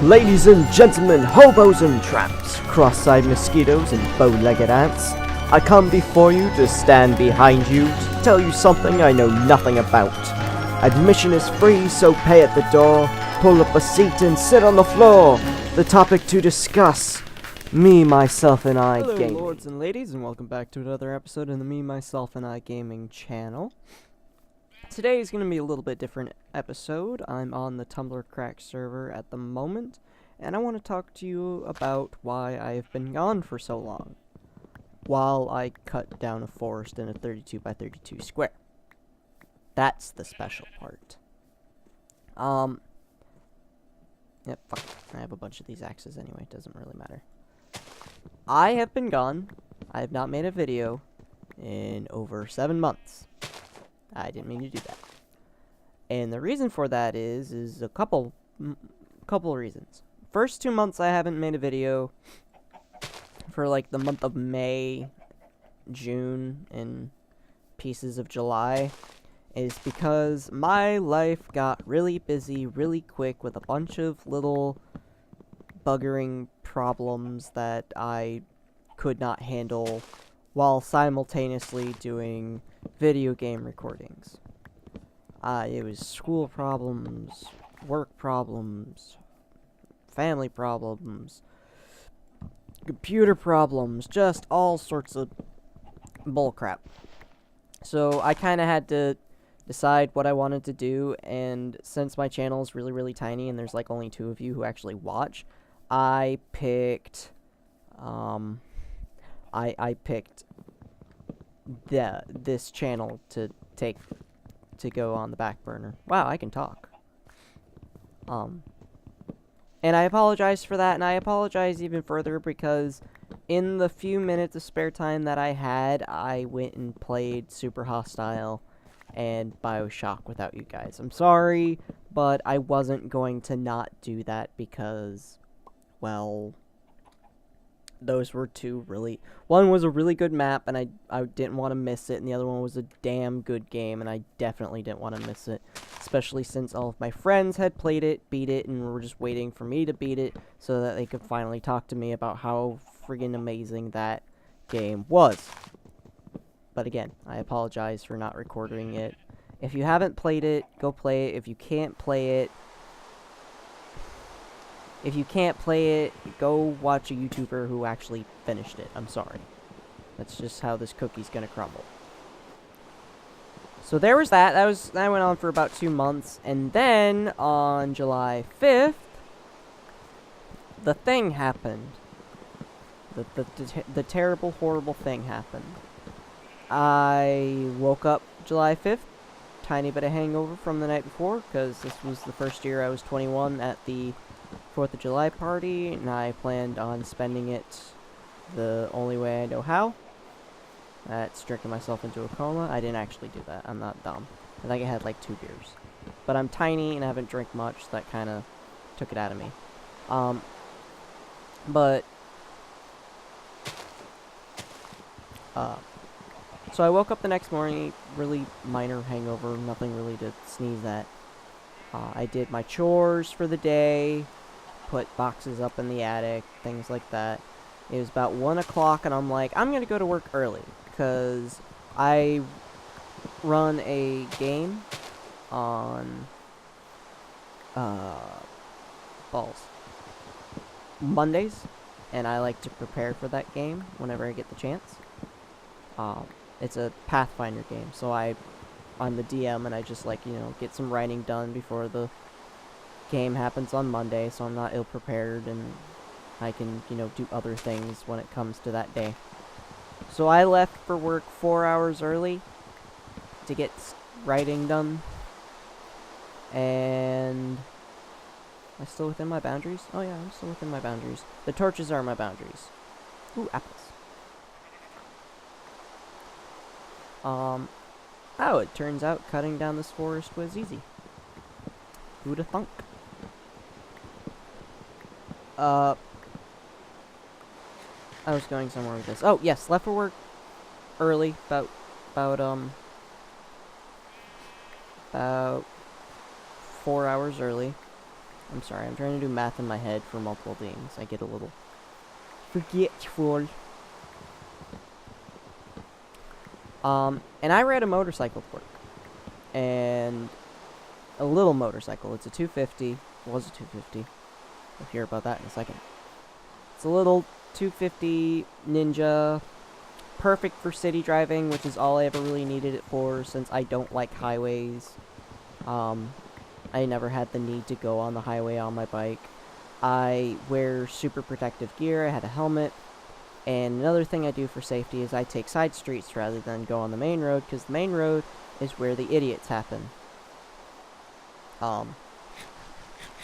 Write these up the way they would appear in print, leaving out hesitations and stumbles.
Ladies and gentlemen, hobos and tramps, cross-eyed mosquitoes and bow-legged ants, I come before you to stand behind you to tell you something I know nothing about. Admission is free, so pay at the door, pull up a seat and sit on the floor. The topic to discuss, me, myself, and I Gaming. Hello lords and ladies, and welcome back to another episode in the Me, Myself, and I Gaming channel. Today is going to be a little bit different episode. I'm on the Tumblrcrack server at the moment, and I want to talk to you about why I've been gone for so long, while I cut down a forest in a 32 by 32 square. That's the special part. Yep, fuck it. I have a bunch of these axes anyway, it doesn't really matter. I have been gone. I have not made a video in over 7 months. I didn't mean to do that. And the reason for that is a couple reasons. First 2 months I haven't made a video for like the month of May, June, and pieces of July is because my life got really busy really quick with a bunch of little buggering problems that I could not handle while simultaneously doing video game recordings. It was school problems, work problems, family problems, computer problems, just all sorts of bullcrap. So I kind of had to decide what I wanted to do, and since my channel is really, really tiny and there's like only 2 of you who actually watch, I picked, I picked this channel to go on the back burner. Wow, I can talk. And I apologize for that, and I apologize even further because in the few minutes of spare time that I had, I went and played Super Hostile and BioShock without you guys. I'm sorry, but I wasn't going to not do that because, well, those were two really... One was a really good map, and I didn't want to miss it, and the other one was a damn good game, and I definitely didn't want to miss it. Especially since all of my friends had played it, beat it, and were just waiting for me to beat it so that they could finally talk to me about how friggin' amazing that game was. But again, I apologize for not recording it. If you haven't played it, go play it. If you can't play it, go watch a YouTuber who actually finished it. I'm sorry. That's just how this cookie's gonna crumble. So there was that. That went on for about 2 months, and then on July 5th, the thing happened. The terrible, horrible thing happened. I woke up July 5th, tiny bit of hangover from the night before, because this was the first year I was 21 at the 4th of July party, and I planned on spending it the only way I know how. That's drinking myself into a coma. I didn't actually do that. I'm not dumb. I think I had like 2 beers. But I'm tiny and I haven't drank much, so that kind of took it out of me. So I woke up the next morning, really minor hangover, nothing really to sneeze at. I did my chores for the day, put boxes up in the attic, things like that. It was about 1 o'clock, and I'm like, I'm going to go to work early, because I run a game on, Mondays, and I like to prepare for that game whenever I get the chance. It's a Pathfinder game, so I'm the DM, and I just like, get some writing done before the game happens on Monday, so I'm not ill-prepared, and I can, do other things when it comes to that day. So I left for work 4 hours early to get writing done, and... Am I still within my boundaries? Oh yeah, I'm still within my boundaries. The torches are my boundaries. Ooh, apples. Oh, it turns out cutting down this forest was easy. Who'da thunk? I was going somewhere with this. Oh, yes, left for work early, about 4 hours early. I'm sorry, I'm trying to do math in my head for multiple things. I get a little forgetful. And I ride a motorcycle to work. And a little motorcycle. It's a 250. It was a 250. We'll hear about that in a second. It's a little 250 Ninja. Perfect for city driving, which is all I ever really needed it for, since I don't like highways. I never had the need to go on the highway on my bike. I wear super protective gear. I had a helmet. And another thing I do for safety is I take side streets rather than go on the main road, because the main road is where the idiots happen. And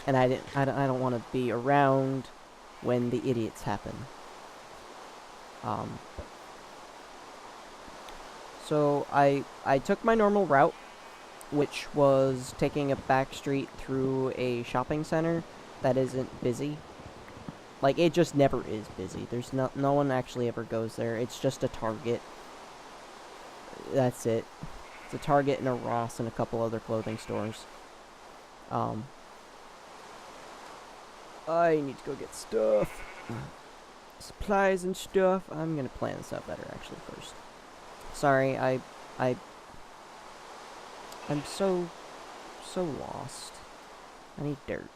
I don't want to be around when the idiots happen. So I took my normal route, which was taking a back street through a shopping center that isn't busy. Like, it just never is busy. There's no one actually ever goes there. It's just a Target. That's it. It's a Target and a Ross and a couple other clothing stores. I need to go get stuff. Supplies and stuff. I'm gonna plan this out better, actually, first. Sorry, I'm so lost. I need dirt.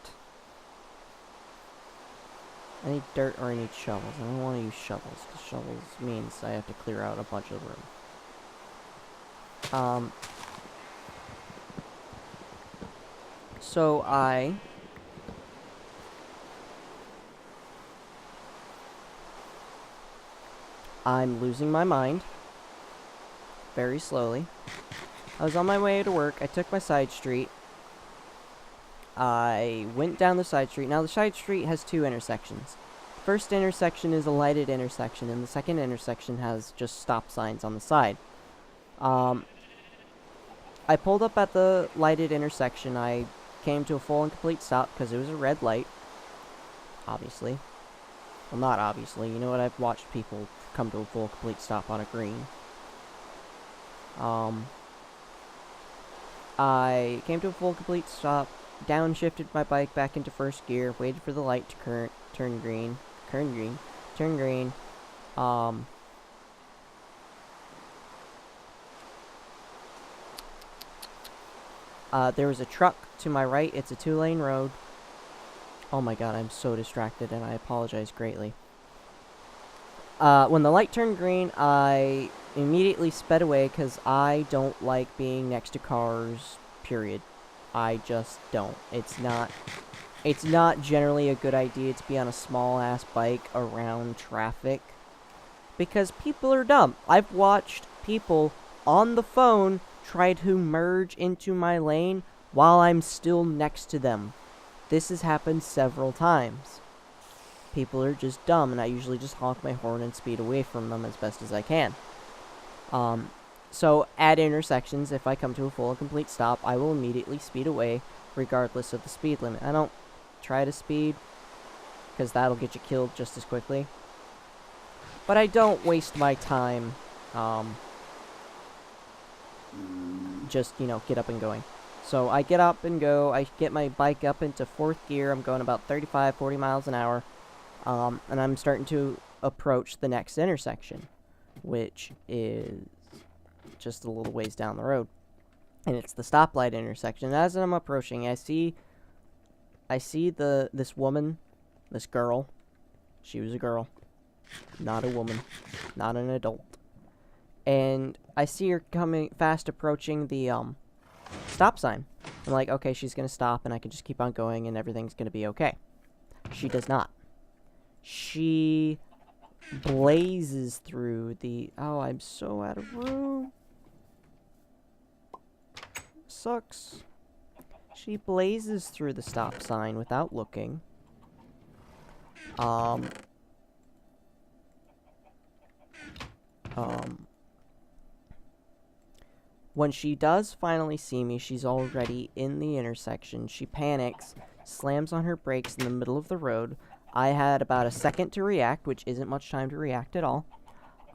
I need dirt or I need shovels. I don't want to use shovels, because shovels means I have to clear out a bunch of room. So I'm losing my mind. Very slowly. I was on my way to work. I took my side street. I went down the side street. Now, the side street has two intersections. First intersection is a lighted intersection, and the second intersection has just stop signs on the side. I pulled up at the lighted intersection. I came to a full and complete stop because it was a red light. Obviously. Well, not obviously. You know what? I've watched people come to a full complete stop on a green. I came to a full complete stop, downshifted my bike back into first gear, waited for the light to turn green. There was a truck to my right. It's a 2-lane road. Oh my god, I'm so distracted, and I apologize greatly. When the light turned green, I immediately sped away because I don't like being next to cars, period. I just don't. It's not generally a good idea to be on a small-ass bike around traffic, because people are dumb. I've watched people on the phone try to merge into my lane while I'm still next to them. This has happened several times. People are just dumb, and I usually just honk my horn and speed away from them as best as I can. So at intersections, if I come to a full and complete stop, I will immediately speed away, regardless of the speed limit. I don't try to speed, because that'll get you killed just as quickly. But I don't waste my time, just, get up and going. So I get up and go, I get my bike up into 4th gear, I'm going about 35, 40 miles an hour, and I'm starting to approach the next intersection, which is just a little ways down the road. And it's the stoplight intersection. As I'm approaching, I see this woman, this girl. She was a girl, not a woman, not an adult. And I see her fast approaching the stop sign. I'm like, okay, she's gonna stop, and I can just keep on going, and everything's gonna be okay. She does not. She blazes through the... Oh, I'm so out of room. Sucks. She blazes through the stop sign without looking. When she does finally see me, she's already in the intersection. She panics, slams on her brakes in the middle of the road. I had about a second to react, which isn't much time to react at all.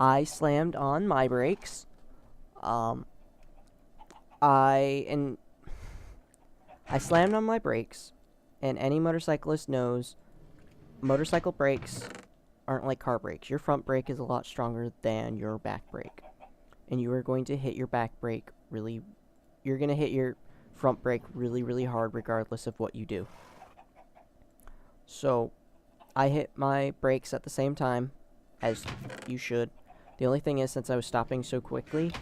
I slammed on my brakes. I slammed on my brakes, and any motorcyclist knows motorcycle brakes aren't like car brakes. Your front brake is a lot stronger than your back brake. And you are going to hit your back brake you're going to hit your front brake really, really hard regardless of what you do. So, I hit my brakes at the same time, as you should. The only thing is, since I was stopping so quickly,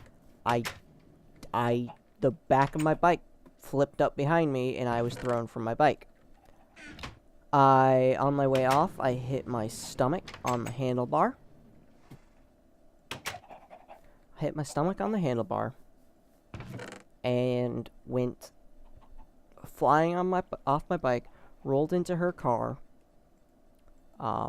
the back of my bike flipped up behind me, and I was thrown from my bike. On my way off, I hit my stomach on the handlebar. Hit my stomach on the handlebar, and went flying on off my bike, rolled into her car. I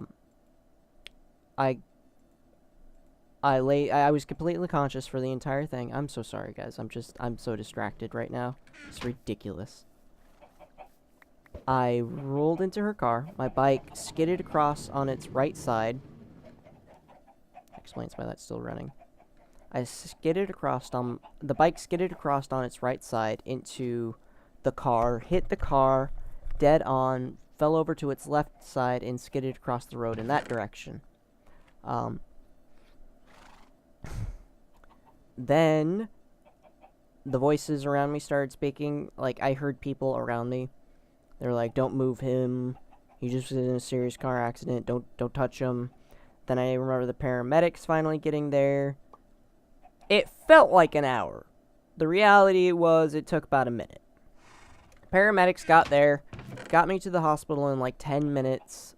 was completely conscious for the entire thing. I'm so sorry, guys. I'm so distracted right now. It's ridiculous. I rolled into her car. My bike skidded across on its right side. Explains why that's still running. The bike skidded across on its right side into the car, hit the car dead on, fell over to its left side, and skidded across the road in that direction. Then the voices around me started speaking. Like, I heard people around me. They're like, "Don't move him. He just was in a serious car accident. Don't touch him." Then I remember the paramedics finally getting there. It felt like an hour. The reality was it took about a minute. Paramedics got there, got me to the hospital in like 10 minutes.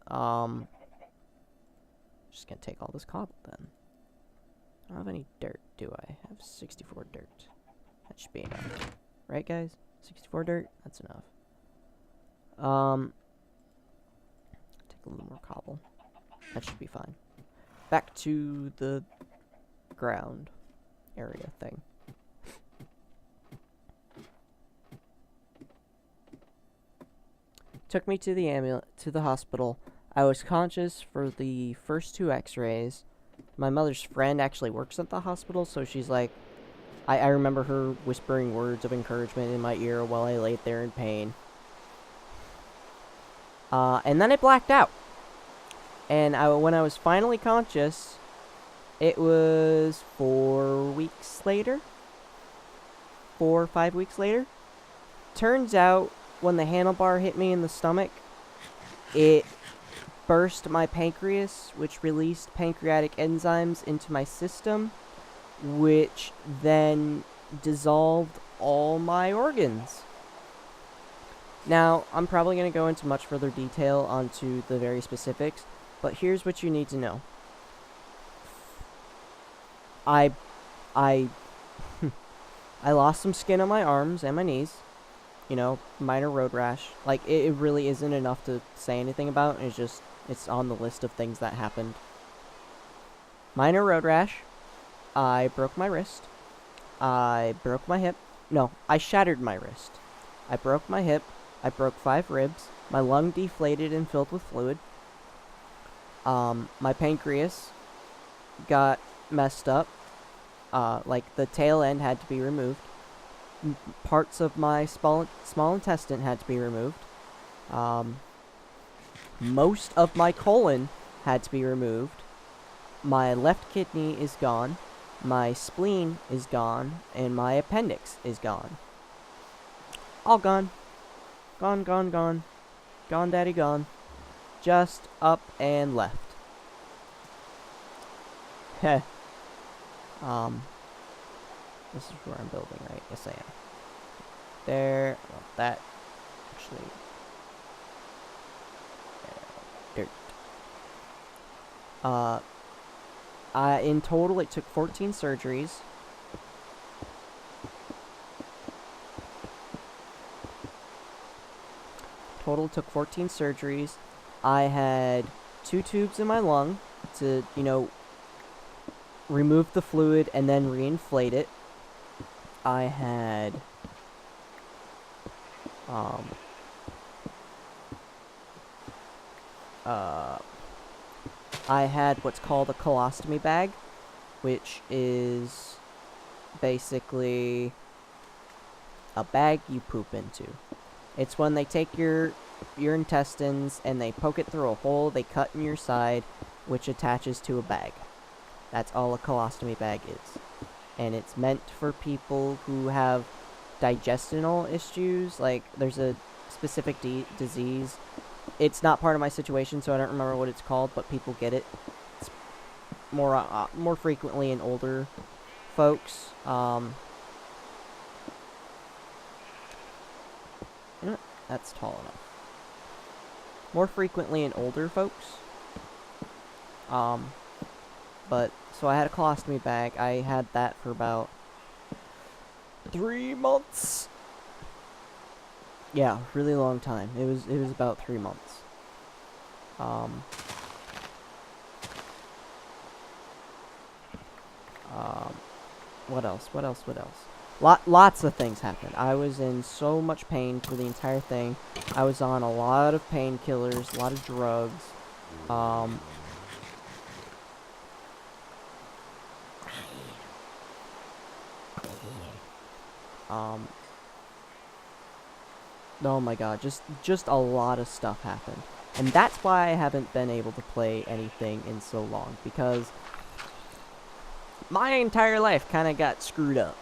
Just gonna take all this cobble then. I don't have any dirt, do I? I have 64 dirt. That should be enough. Right, guys? 64 dirt? That's enough. Take a little more cobble. That should be fine. Back to the ground area thing. Took me to the hospital. I was conscious for the first 2 x-rays. My mother's friend actually works at the hospital, so she's like, I remember her whispering words of encouragement in my ear while I laid there in pain. And then it blacked out. And when I was finally conscious, it was 4 weeks later. 4 or 5 weeks later. Turns out, when the handlebar hit me in the stomach, it burst my pancreas, which released pancreatic enzymes into my system, which then dissolved all my organs. Now, I'm probably going to go into much further detail onto the very specifics, but here's what you need to know. I lost some skin on my arms and my knees. You know, minor road rash. Like, it really isn't enough to say anything about. It's on the list of things that happened. Minor road rash. I broke my wrist. I broke my hip. No, I shattered my wrist. I broke my hip. I broke 5 ribs. My lung deflated and filled with fluid. My pancreas got messed up. Like, the tail end had to be removed. Parts of my small intestine had to be removed. Most of my colon had to be removed. My left kidney is gone. My spleen is gone. And my appendix is gone. All gone. Gone, gone, gone. Gone, daddy, gone. Just up and left. Heh. This is where I'm building, right? Yes, I am. There. Well, that. Actually. Dirt. In total, it took 14 surgeries. I had 2 tubes in my lung to, remove the fluid and then reinflate it. I had what's called a colostomy bag, which is basically a bag you poop into. It's when they take your your intestines and they poke it through a hole they cut in your side, which attaches to a bag. That's all a colostomy bag is. And it's meant for people who have digestional issues. Like, there's a specific disease. It's not part of my situation, so I don't remember what it's called, but people get it. It's more frequently in older folks. You know what? That's tall enough. More frequently in older folks. But, so I had a colostomy bag. I had that for about 3 months. Yeah, really long time. It was about 3 months. What else? Lots of things happened. I was in so much pain for the entire thing. I was on a lot of painkillers, a lot of drugs. Oh my god, just a lot of stuff happened. And that's why I haven't been able to play anything in so long, because my entire life kind of got screwed up.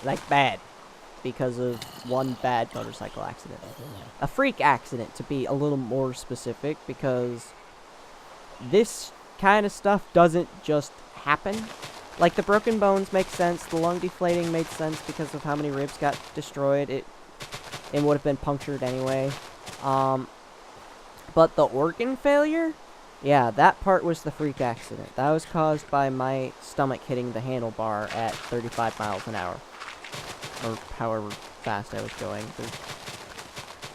Like, bad. Because of one bad motorcycle accident. A freak accident, to be a little more specific, because this kind of stuff doesn't just happen. Like, the broken bones make sense, the lung deflating made sense because of how many ribs got destroyed. It would have been punctured anyway. But the organ failure? Yeah, that part was the freak accident. That was caused by my stomach hitting the handlebar at 35 miles an hour. Or however fast I was going.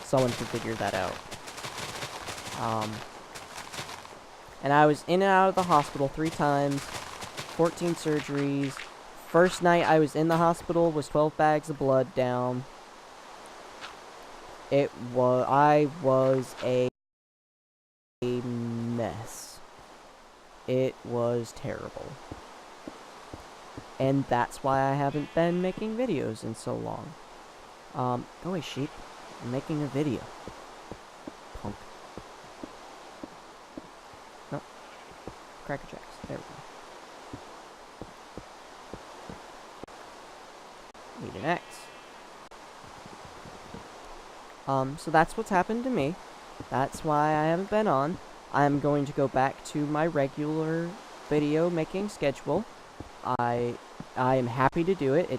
Someone could figure that out. And I was in and out of the hospital 3 times. 14 surgeries. First night I was in the hospital was 12 bags of blood down. I was a mess. It was terrible. And that's why I haven't been making videos in so long. Go away, sheep. I'm making a video. Punk. No. Cracker Jacks. There we go. Need an X. So that's what's happened to me. That's why I haven't been on. I'm going to go back to my regular video making schedule. I am happy to do it. I'm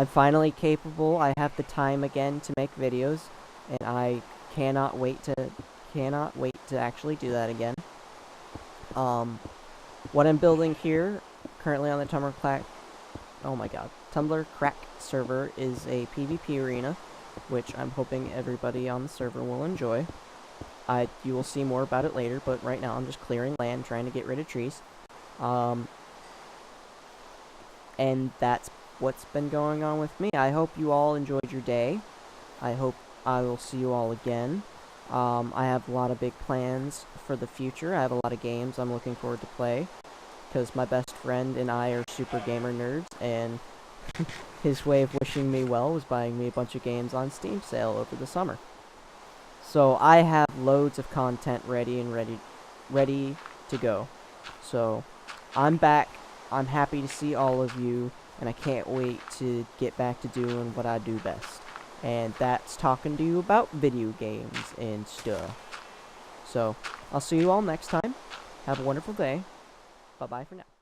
finally capable. I have the time again to make videos, and I cannot wait to actually do that again. What I'm building here, currently on the Tumblrcrack, Tumblrcrack server, is a PvP arena, which I'm hoping everybody on the server will enjoy. You will see more about it later, but right now I'm just clearing land, trying to get rid of trees. And that's what's been going on with me. I hope you all enjoyed your day. I hope I will see you all again. I have a lot of big plans for the future. I have a lot of games I'm looking forward to play, because my best friend and I are super gamer nerds, and his way of wishing me well was buying me a bunch of games on Steam sale over the summer. So I have loads of content ready to go. So I'm back. I'm happy to see all of you, and I can't wait to get back to doing what I do best. And that's talking to you about video games and stuff. So I'll see you all next time. Have a wonderful day. Bye-bye for now.